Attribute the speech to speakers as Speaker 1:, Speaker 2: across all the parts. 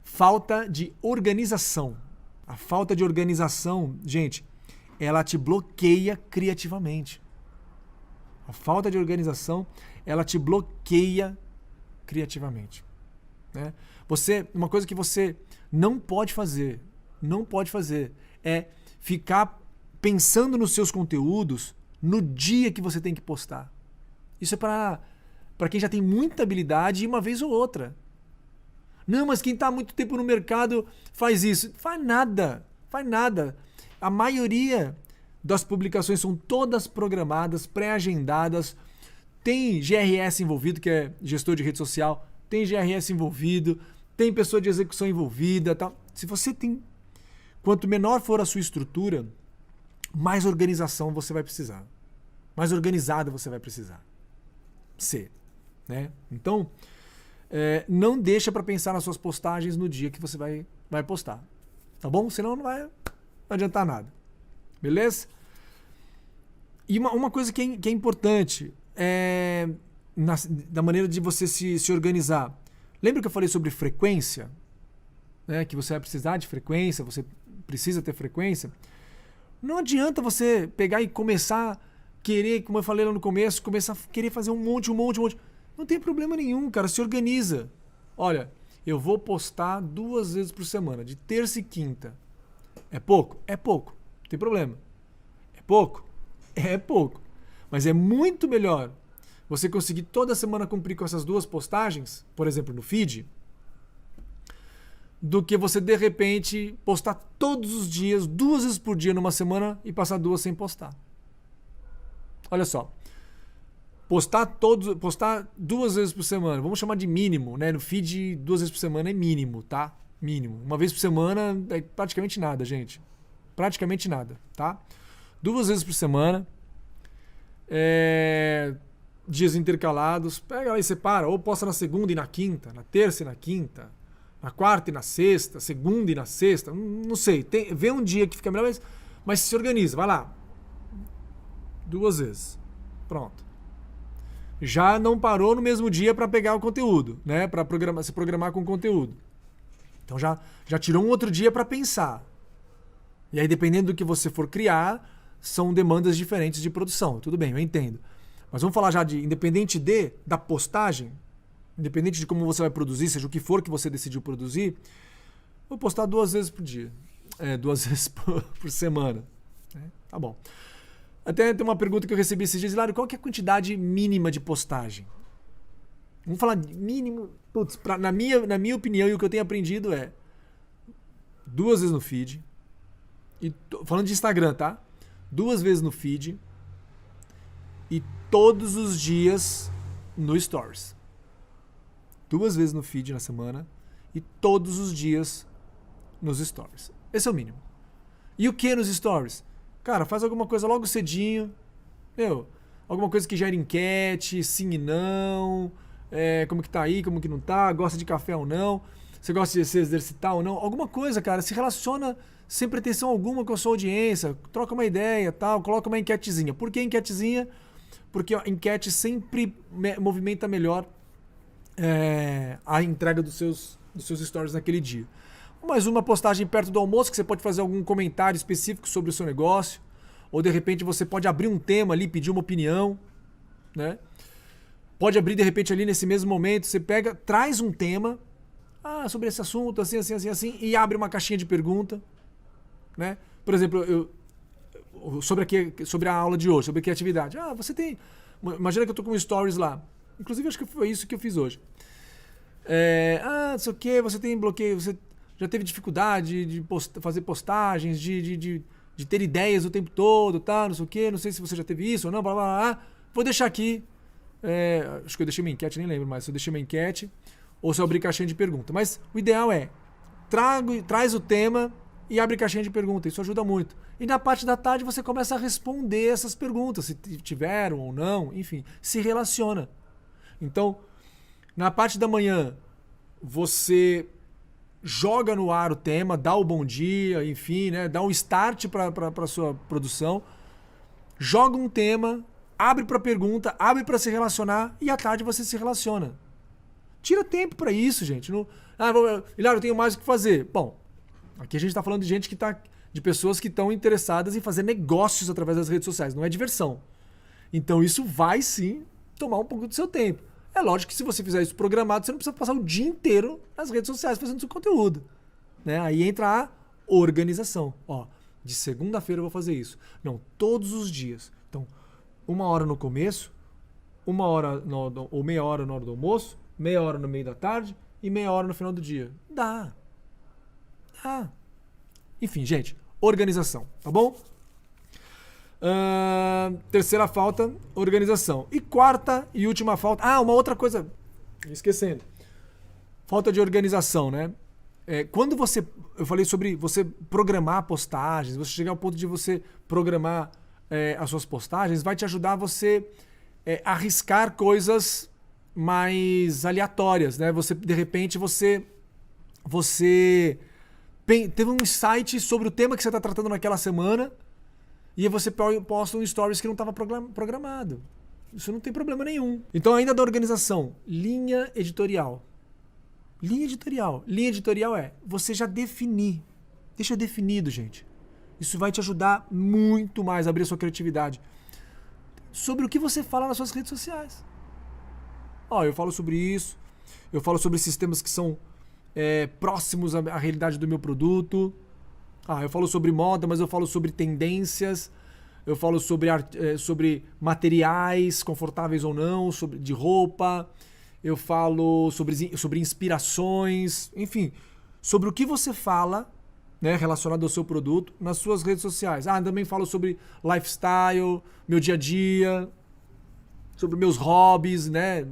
Speaker 1: Falta de organização. A falta de organização, gente, ela te bloqueia criativamente. A falta de organização, ela te bloqueia criativamente, né? Uma coisa que você não pode fazer é ficar pensando nos seus conteúdos no dia que você tem que postar. Isso é para quem já tem muita habilidade e uma vez ou outra. Não, mas quem está há muito tempo no mercado faz isso. Faz nada. A maioria das publicações são todas programadas, pré-agendadas. Tem GRS envolvido, que é gestor de rede social. Tem GRS envolvido. Tem pessoa de execução envolvida. Tal. Se você tem... Quanto menor for a sua estrutura, mais organização você vai precisar. Mais organizada você vai precisar ser, né? Então... não deixa para pensar nas suas postagens no dia que você vai postar. Tá bom? Senão não vai adiantar nada. Beleza? E uma coisa que é importante da maneira de você se organizar. Lembra que eu falei sobre frequência? Né? Que você vai precisar de frequência, você precisa ter frequência. Não adianta você pegar e começar a querer, como eu falei lá no começo, começar a querer fazer um monte. Não tem problema nenhum, cara. Se organiza. Olha, eu vou postar 2 vezes por semana, de terça e quinta. É pouco? É pouco. Não tem problema. É pouco? É pouco. Mas é muito melhor você conseguir toda semana cumprir com essas 2 postagens, por exemplo, no feed, do que você, de repente, postar todos os dias, 2 vezes por dia numa semana e passar 2 sem postar. Olha só. Postar 2 vezes por semana, vamos chamar de mínimo, né? No feed 2 vezes por semana é mínimo, tá? Mínimo. 1 vez por semana é praticamente nada, gente. Praticamente nada, tá? 2 vezes por semana, dias intercalados, pega lá e separa, ou posta na segunda e na quinta, na terça e na quinta, na quarta e na sexta, segunda e na sexta, não sei, vê um dia que fica melhor, mas se organiza, vai lá. 2 vezes, pronto. Já não parou no mesmo dia para pegar o conteúdo, né? Para se programar com o conteúdo. Então já tirou um outro dia para pensar. E aí, dependendo do que você for criar, são demandas diferentes de produção. Tudo bem, eu entendo. Mas vamos falar já independente da postagem, independente de como você vai produzir, seja o que for que você decidiu produzir, vou postar 2 vezes por dia. 2 vezes por semana. Tá bom. Até tem uma pergunta que eu recebi esses dias. Hilário, qual que é a quantidade mínima de postagem? Vamos falar de mínimo... Putz, na minha opinião, e o que eu tenho aprendido 2 vezes no feed. Falando de Instagram, tá? 2 vezes no feed. E todos os dias no Stories. 2 vezes no feed na semana. E todos os dias nos Stories. Esse é o mínimo. E o que nos Stories? Cara, faz alguma coisa logo cedinho, alguma coisa que gere enquete, sim e não, como que tá aí, como que não tá, gosta de café ou não, você gosta de se exercitar ou não, alguma coisa, cara, se relaciona sem pretensão alguma com a sua audiência, troca uma ideia, tal, coloca uma enquetezinha. Por que enquetezinha? Porque a enquete sempre movimenta melhor a entrega dos seus stories naquele dia. Mais uma postagem perto do almoço, que você pode fazer algum comentário específico sobre o seu negócio, ou de repente você pode abrir um tema ali, pedir uma opinião, né? Pode abrir de repente ali nesse mesmo momento, você pega, traz um tema, sobre esse assunto, assim, e abre uma caixinha de pergunta, né? Por exemplo, sobre a aula de hoje, sobre criatividade. Você tem... Imagina que eu tô com um stories lá. Inclusive, acho que foi isso que eu fiz hoje. Não sei o que, você tem bloqueio, você já teve dificuldade de fazer postagens, de ter ideias o tempo todo, tá? Não sei o que, não sei se você já teve isso ou não, blá, blá, blá. Vou deixar aqui. Acho que eu deixei uma enquete, nem lembro mais se eu deixei uma enquete ou se eu abri caixinha de pergunta. Mas o ideal traz o tema e abre caixinha de pergunta. Isso ajuda muito. E na parte da tarde você começa a responder essas perguntas, se tiveram ou não, enfim, se relaciona. Então, na parte da manhã, você joga no ar o tema, dá o bom dia, enfim, né? Dá um start para a sua produção, joga um tema, abre para pergunta, abre para se relacionar e à tarde você se relaciona. Tira tempo para isso, gente. Não, Hilário, eu tenho mais o que fazer. Bom, aqui a gente tá falando de gente de pessoas que estão interessadas em fazer negócios através das redes sociais, não é diversão. Então isso vai sim tomar um pouco do seu tempo. É lógico que se você fizer isso programado, você não precisa passar o dia inteiro nas redes sociais fazendo seu conteúdo. Né? Aí entra a organização. Ó, de segunda-feira eu vou fazer isso. Não, todos os dias. Então, 1 hora no começo, 1 hora ou meia hora na hora do almoço, meia hora no meio da tarde e meia hora no final do dia. Dá. Enfim, gente, organização, tá bom? Terceira falta, organização. E quarta e última falta... uma outra coisa, esquecendo. Falta de organização, né? Quando eu falei sobre você programar postagens, você chegar ao ponto de você programar as suas postagens, vai te ajudar a você arriscar coisas mais aleatórias, né? De repente, você teve um insight sobre o tema que você está tratando naquela semana e aí você posta um stories que não estava programado. Isso não tem problema nenhum. Então, ainda da organização, linha editorial. Linha editorial é você já definir. Deixa definido, gente. Isso vai te ajudar muito mais a abrir a sua criatividade. Sobre o que você fala nas suas redes sociais. Eu falo sobre isso. Eu falo sobre sistemas que são próximos à realidade do meu produto. Eu falo sobre moda, mas eu falo sobre tendências. Eu falo sobre materiais, confortáveis ou não, de roupa. Eu falo sobre inspirações, enfim, sobre o que você fala, né, relacionado ao seu produto nas suas redes sociais. Também falo sobre lifestyle, meu dia a dia, sobre meus hobbies, né,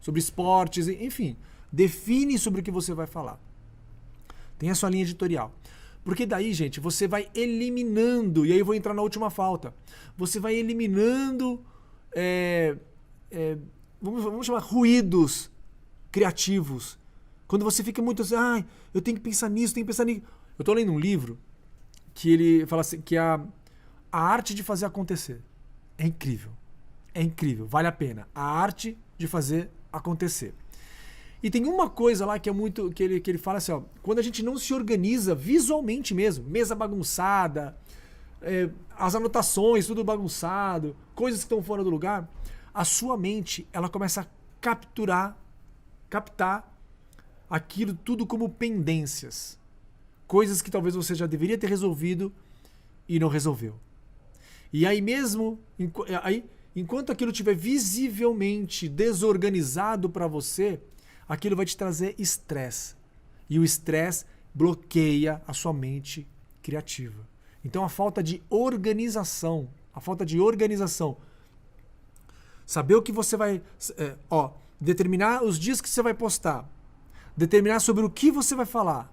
Speaker 1: sobre esportes, enfim. Define sobre o que você vai falar. Tem a sua linha editorial. Porque daí, gente, você vai eliminando, e aí eu vou entrar na última falta, você vai eliminando, vamos chamar ruídos criativos. Quando você fica muito assim, eu tenho que pensar nisso, tenho que pensar nisso. Eu estou lendo um livro que ele fala assim, que a arte de fazer acontecer. É incrível, vale a pena. A arte de fazer acontecer. E tem uma coisa lá que é muito, que ele fala assim, quando a gente não se organiza visualmente mesmo, mesa bagunçada, as anotações, tudo bagunçado, coisas que estão fora do lugar, a sua mente, ela começa a captar aquilo tudo como pendências. Coisas que talvez você já deveria ter resolvido e não resolveu. E aí mesmo, enquanto aquilo estiver visivelmente desorganizado para você, aquilo vai te trazer estresse. E o estresse bloqueia a sua mente criativa. Então a falta de organização, saber o que você vai... determinar os dias que você vai postar, determinar sobre o que você vai falar,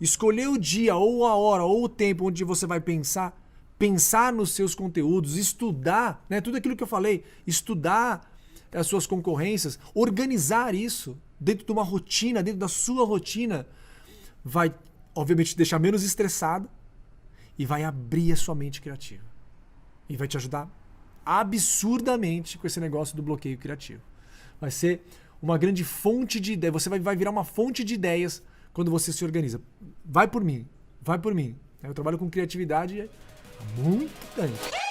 Speaker 1: escolher o dia, ou a hora, ou o tempo onde você vai pensar nos seus conteúdos, estudar, né, tudo aquilo que eu falei, estudar as suas concorrências, organizar isso dentro de uma rotina, dentro da sua rotina, vai, obviamente, te deixar menos estressado e vai abrir a sua mente criativa. E vai te ajudar absurdamente com esse negócio do bloqueio criativo. Vai ser uma grande fonte de ideias. Você vai virar uma fonte de ideias quando você se organiza. Vai por mim. Eu trabalho com criatividade há muito tempo.